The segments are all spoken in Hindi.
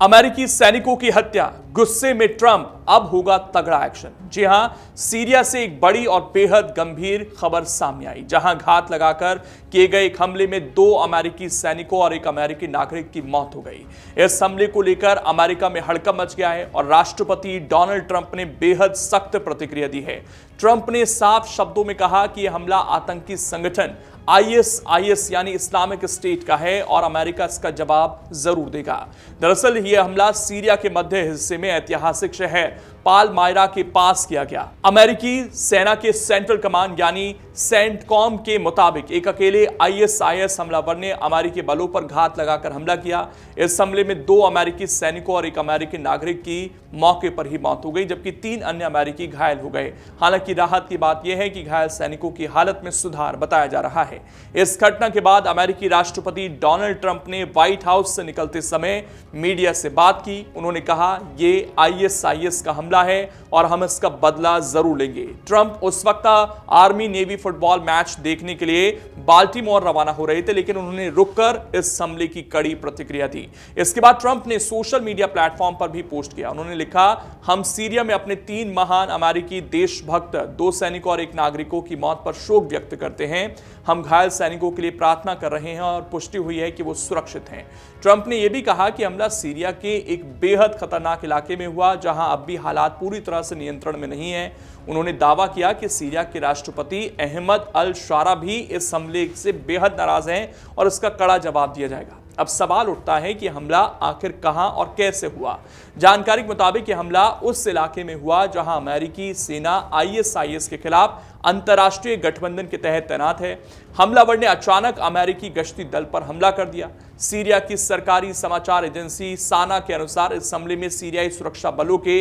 अमेरिकी सैनिकों की हत्या, गुस्से में ट्रंप, अब होगा तगड़ा एक्शन। जी हां, सीरिया से एक बड़ी और बेहद गंभीर खबर सामने आई, जहां घात लगाकर किए गए एक हमले में 2 अमेरिकी सैनिकों और एक अमेरिकी नागरिक की मौत हो गई। इस हमले को लेकर अमेरिका में हड़कंप मच गया है और राष्ट्रपति डोनाल्ड ट्रंप ने बेहद सख्त प्रतिक्रिया दी है। ट्रंप ने साफ शब्दों में कहा कि यह हमला आतंकी संगठन आईएस यानी इस्लामिक स्टेट का है और अमेरिका इसका जवाब जरूर देगा। दरअसल यह हमला सीरिया के मध्य हिस्से में ऐतिहासिक शहर पालमायरा के पास किया गया। अमेरिकी सेना के सेंट्रल कमांड यानी सेंटकॉम के मुताबिक एक अकेले आईएसआईएस हमलावर ने अमेरिकी बलों पर घात लगाकर हमला किया। इस हमले में 2 अमेरिकी सैनिकों और एक अमेरिकी नागरिक की मौके पर ही मौत हो गई, जबकि 3 अन्य अमेरिकी घायल हो गए। हालांकि राहत की बात यह है कि घायल सैनिकों की हालत में सुधार बताया जा रहा है। इस घटना के बाद अमेरिकी राष्ट्रपति डोनाल्ड ट्रंप ने व्हाइट हाउस से निकलते समय मीडिया से बात की। उन्होंने कहा, ये आईएसआईएस का हमला है और हम इसका बदला जरूर लेंगे। ट्रंप उस वक्त आर्मी नेवी फुटबॉल मैच देखने के लिए बाल्टीमोर रवाना हो रहे थे, लेकिन उन्होंने रुककर इस हमले की कड़ी प्रतिक्रिया दी। इसके बाद ट्रंप ने सोशल मीडिया प्लेटफॉर्म पर भी पोस्ट किया। उन्होंने लिखा, हम सीरिया में अपने 3 महान अमेरिकी देशभक्त 2 सैनिकों और एक नागरिकों की मौत पर शोक व्यक्त करते हैं। हम घायल सैनिकों के लिए प्रार्थना कर रहे हैं और पुष्टि हुई है कि वो सुरक्षित हैं। ट्रंप ने यह भी कहा कि हमला सीरिया के एक बेहद खतरनाक इलाके में हुआ, जहां अब भी हालात पूरी तरह से नियंत्रण में नहीं है। उन्होंने दावा किया कि सीरिया के राष्ट्रपति अहमद अल शारा भी इस हमले से बेहद नाराज हैं और इसका कड़ा जवाब दिया जाएगा। अब सवाल उठता है कि हमला आखिर कहां और कैसे हुआ। जानकारी के मुताबिक यह हमला उस इलाके में हुआ जहां अमेरिकी सेना आईएसआईएस के खिलाफ अंतर्राष्ट्रीय गठबंधन के तहत तैनात है। हमलावर ने अचानक अमेरिकी गश्ती दल पर हमला कर दिया। सीरिया की सरकारी समाचार एजेंसी साना के अनुसार इस हमले में सीरियाई सुरक्षा बलों के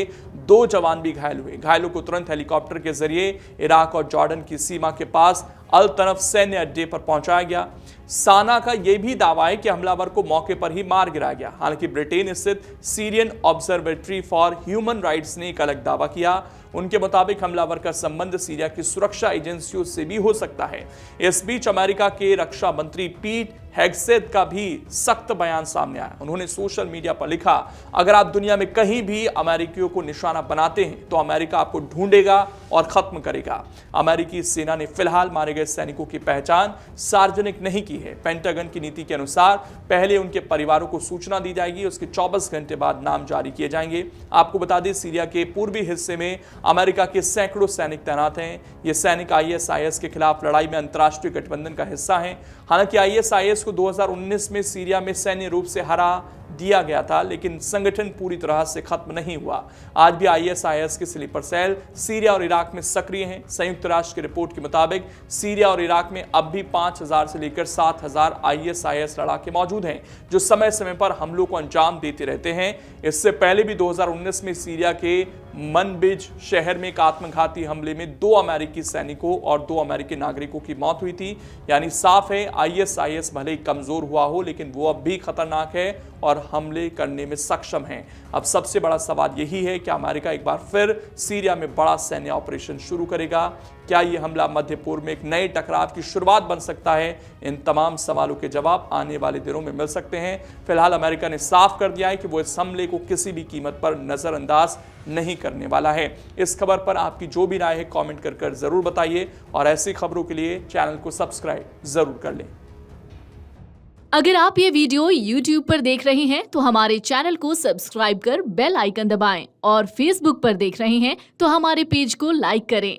2 जवान भी घायल हुए। घायलों को तुरंत हेलीकॉप्टर के जरिए इराक और जॉर्डन की सीमा के पास अल तनफ सैन्य अड्डे पर पहुंचाया गया। साना का यह भी दावा है कि हमलावर को मौके पर ही मार गिराया गया। हालांकि ब्रिटेन स्थित Syrian observatory for human rights ने एक अलग दावा किया। उनके मुताबिक हमलावर का संबंध सीरिया की सुरक्षा एजेंसियों से भी हो सकता है। इस बीच अमेरिका के रक्षा मंत्री पीट हेग्सेथ का भी सख्त बयान सामने आया। उन्होंने सोशल मीडिया पर लिखा, अगर आप दुनिया में कहीं भी अमेरिकियों को निशाना बनाते हैं तो अमेरिका आपको ढूंढेगा और खत्म करेगा। अमेरिकी सेना ने फिलहाल मारे गए सैनिकों की पहचान सार्वजनिक नहीं की है। पेंटागन की नीति के अनुसार पहले उनके परिवारों को सूचना दी जाएगी, उसके 24 घंटे बाद नाम जारी किए जाएंगे। आपको बता दें, सीरिया के पूर्वी हिस्से में अमेरिका के सैकड़ों सैनिक तैनात हैं। ये सैनिक आईएसआईएस के खिलाफ लड़ाई में अंतर्राष्ट्रीय गठबंधन का हिस्सा हैं। हालांकि आईएसआईएस को 2019 में सीरिया में सैन्य रूप से हरा दिया गया था, लेकिन संगठन पूरी तरह से खत्म नहीं हुआ। आज भी आईएसआईएस के स्लीपर सेल सीरिया और इराक में सक्रिय हैं। संयुक्त राष्ट्र की रिपोर्ट के मुताबिक सीरिया और इराक में अब भी 5000 से लेकर 7000 आईएसआईएस लड़ाके मौजूद हैं, जो समय समय पर हमलों को अंजाम देते रहते हैं। इससे पहले भी 2019 में सीरिया के मनबिज शहर में एक आत्मघाती हमले में 2 अमेरिकी सैनिकों और 2 अमेरिकी नागरिकों की मौत हुई थी। यानी साफ है, आईएसआईएस भले ही कमजोर हुआ हो, लेकिन वो अब भी खतरनाक है और हमले करने में सक्षम हैं। अब सबसे बड़ा सवाल यही है कि अमेरिका एक बार फिर सीरिया में बड़ा सैन्य ऑपरेशन शुरू करेगा। क्या यह हमला मध्य पूर्व में एक नए टकराव की शुरुआत बन सकता है? इन तमाम सवालों के जवाब आने वाले दिनों में मिल सकते हैं। फिलहाल अमेरिका ने साफ कर दिया है कि वो इस हमले को किसी भी कीमत पर नजरअंदाज नहीं करने वाला है। इस खबर पर आपकी जो भी राय है कमेंट कर जरूर बताइए और ऐसी खबरों के लिए चैनल को सब्सक्राइब जरूर कर लें। अगर आप ये वीडियो YouTube पर देख रहे हैं तो हमारे चैनल को सब्सक्राइब कर बेल आइकन दबाएं और Facebook पर देख रहे हैं तो हमारे पेज को लाइक करें।